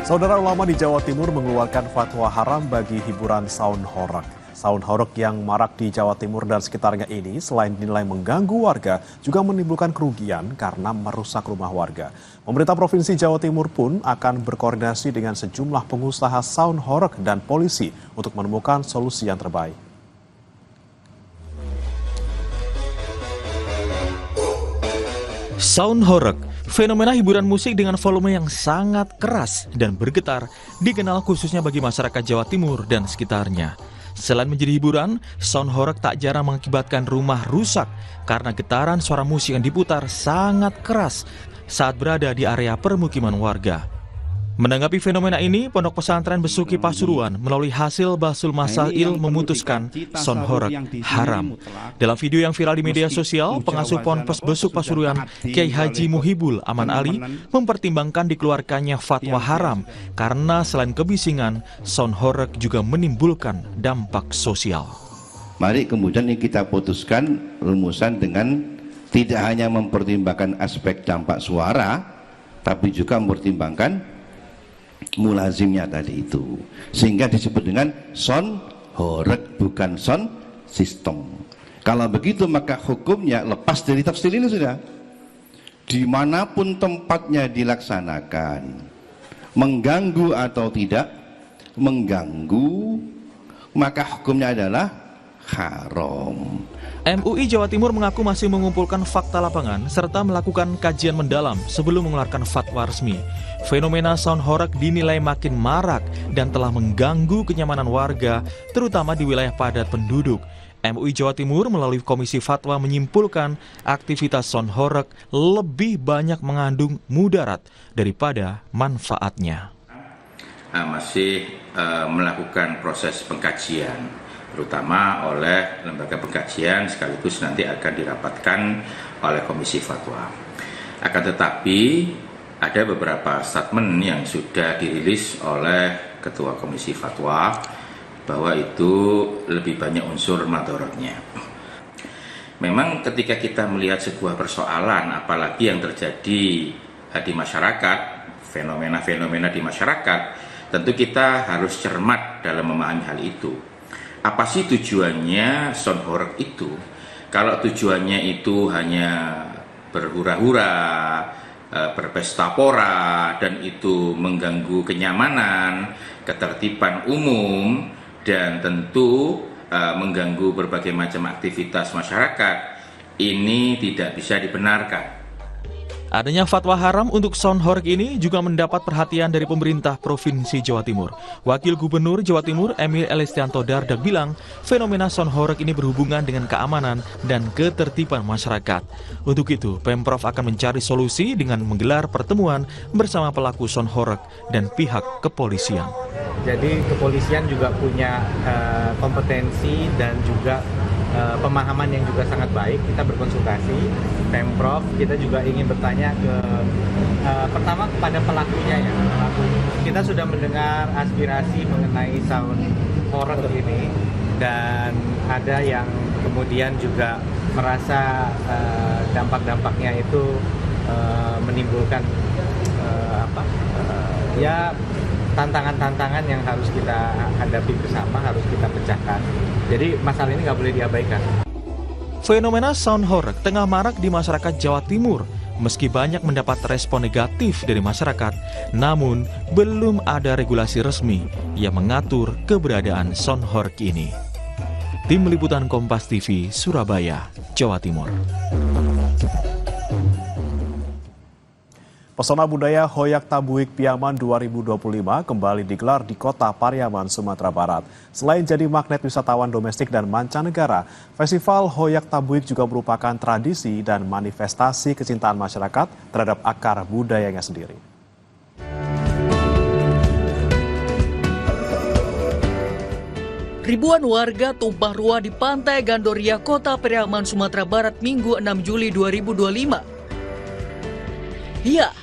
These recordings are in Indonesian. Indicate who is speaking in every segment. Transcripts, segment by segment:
Speaker 1: Saudara ulama di Jawa Timur mengeluarkan fatwa haram bagi hiburan sound horeg. Sound horeg yang marak di Jawa Timur dan sekitarnya ini selain dinilai mengganggu warga, juga menimbulkan kerugian karena merusak rumah warga. Pemerintah Provinsi Jawa Timur pun akan berkoordinasi dengan sejumlah pengusaha sound horeg dan polisi untuk menemukan solusi yang terbaik.
Speaker 2: Sound horeg, fenomena hiburan musik dengan volume yang sangat keras dan bergetar, dikenal khususnya bagi masyarakat Jawa Timur dan sekitarnya. Selain menjadi hiburan, sound horeg tak jarang mengakibatkan rumah rusak karena getaran suara musik yang diputar sangat keras saat berada di area permukiman warga. Menanggapi fenomena ini, Pondok Pesantren Besuki Pasuruan melalui hasil Basul Masail memutuskan sound horeg haram. Dalam video yang viral di media sosial, pengasuh Ponpes Besuk Pasuruan, Kiai Haji Muhibul Aman Ali, mempertimbangkan dikeluarkannya fatwa haram karena selain kebisingan, sound horeg juga menimbulkan dampak sosial.
Speaker 3: Mari kemudian kita putuskan rumusan dengan tidak hanya mempertimbangkan aspek dampak suara, tapi juga mempertimbangkan mulazimnya tadi itu, sehingga disebut dengan sound horeg, bukan sound system. Kalau begitu maka hukumnya lepas dari tafsir ini sudah. Dimanapun tempatnya dilaksanakan, mengganggu atau tidak mengganggu, maka hukumnya adalah haram.
Speaker 2: MUI Jawa Timur mengaku masih mengumpulkan fakta lapangan serta melakukan kajian mendalam sebelum mengeluarkan fatwa resmi. Fenomena sound horeg dinilai makin marak dan telah mengganggu kenyamanan warga, terutama di wilayah padat penduduk. MUI Jawa Timur melalui Komisi Fatwa menyimpulkan aktivitas sound horeg lebih banyak mengandung mudarat daripada manfaatnya.
Speaker 4: Masih melakukan proses pengkajian, terutama oleh lembaga pengkajian, sekaligus nanti akan dirapatkan oleh Komisi Fatwa. Akan tetapi ada beberapa statement yang sudah dirilis oleh Ketua Komisi Fatwa bahwa itu lebih banyak unsur madorotnya. Memang ketika kita melihat sebuah persoalan, apalagi yang terjadi di masyarakat, fenomena-fenomena di masyarakat, tentu kita harus cermat dalam memahami hal itu. Apa sih tujuannya sound horeg itu? Kalau tujuannya itu hanya berhura-hura, berpesta pora, dan itu mengganggu kenyamanan, ketertiban umum, dan tentu mengganggu berbagai macam aktivitas masyarakat, ini tidak bisa dibenarkan.
Speaker 2: Adanya fatwa haram untuk sound horeg ini juga mendapat perhatian dari pemerintah Provinsi Jawa Timur. Wakil Gubernur Jawa Timur Emil Elistianto Dardak bilang, fenomena sound horeg ini berhubungan dengan keamanan dan ketertiban masyarakat. Untuk itu, Pemprov akan mencari solusi dengan menggelar pertemuan bersama pelaku sound horeg dan pihak kepolisian.
Speaker 5: Jadi kepolisian juga punya kompetensi dan juga pemahaman yang juga sangat baik. Kita berkonsultasi Pemprov, kita juga ingin bertanya ke pertama kepada pelakunya ya. Kita sudah mendengar aspirasi mengenai sound horeg ini, dan ada yang kemudian juga merasa dampak-dampaknya itu menimbulkan tantangan-tantangan yang harus kita hadapi bersama, harus kita pecahkan. Jadi masalah ini nggak boleh diabaikan.
Speaker 2: Fenomena sound horeg tengah marak di masyarakat Jawa Timur. Meski banyak mendapat respon negatif dari masyarakat, namun belum ada regulasi resmi yang mengatur keberadaan sound horeg ini. Tim Liputan Kompas TV, Surabaya, Jawa Timur.
Speaker 1: Pesona budaya Hoyak Tabuik Piaman 2025 kembali digelar di kota Pariaman, Sumatera Barat. Selain jadi magnet wisatawan domestik dan mancanegara, Festival Hoyak Tabuik juga merupakan tradisi dan manifestasi kecintaan masyarakat terhadap akar budayanya sendiri.
Speaker 6: Ribuan warga tumpah ruah di Pantai Gandoria, Kota Pariaman, Sumatera Barat, Minggu 6 Juli 2025. Ya,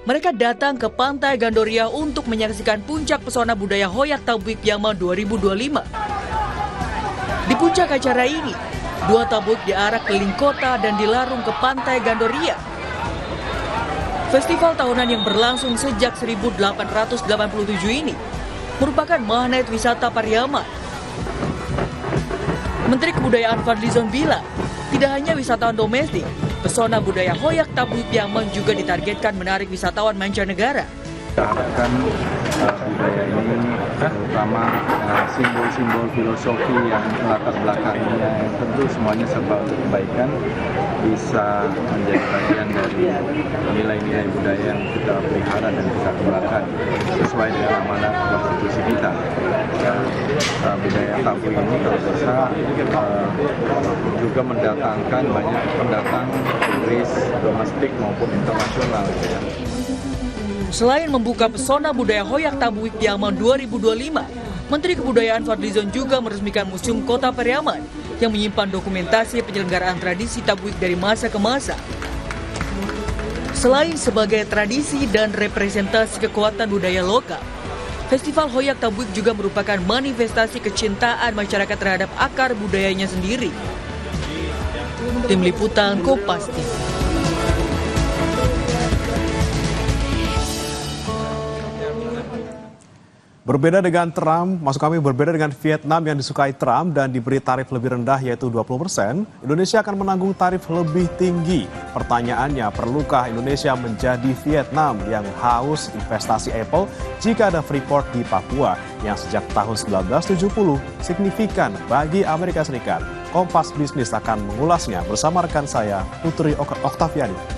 Speaker 6: mereka datang ke Pantai Gandoria untuk menyaksikan puncak pesona budaya Hoyak Tabuik Piaman 2025. Di puncak acara ini, 2 tabuik diarak keliling kota dan dilarung ke Pantai Gandoria. Festival tahunan yang berlangsung sejak 1887 ini merupakan magnet wisata Pariaman. Menteri Kebudayaan Fadlizon bilang, tidak hanya wisatawan domestik, pesona budaya Hoyak Tabuib Piaman juga ditargetkan menarik wisatawan mancanegara.
Speaker 7: Kita harapkan budaya ini terutama simbol-simbol filosofi yang latar belakangnya tentu semuanya serba untuk kebaikan bisa menjadi bagian dari nilai-nilai budaya yang kita pelihara dan kita kembangkan sesuai dengan amanat konstitusi kita. Budaya Tabu ini kalau bisa juga mendatangkan banyak pendatang turis domestik maupun internasional.
Speaker 6: Selain membuka pesona budaya Hoyak Tabuib Piaman 2025, Menteri Kebudayaan Fadlizon juga meresmikan Museum Kota Pariaman yang menyimpan dokumentasi penyelenggaraan tradisi Tabuib dari masa ke masa. Selain sebagai tradisi dan representasi kekuatan budaya lokal, Festival Hoyak Tabuib juga merupakan manifestasi kecintaan masyarakat terhadap akar budayanya sendiri. Tim Liputan Kompas TV.
Speaker 1: Berbeda dengan Trump, maksud kami berbeda dengan Vietnam yang disukai Trump dan diberi tarif lebih rendah yaitu 20%, Indonesia akan menanggung tarif lebih tinggi. Pertanyaannya, perlukah Indonesia menjadi Vietnam yang haus investasi Apple jika ada Freeport di Papua yang sejak tahun 1970 signifikan bagi Amerika Serikat? Kompas Bisnis akan mengulasnya bersama rekan saya, Putri Oktaviani.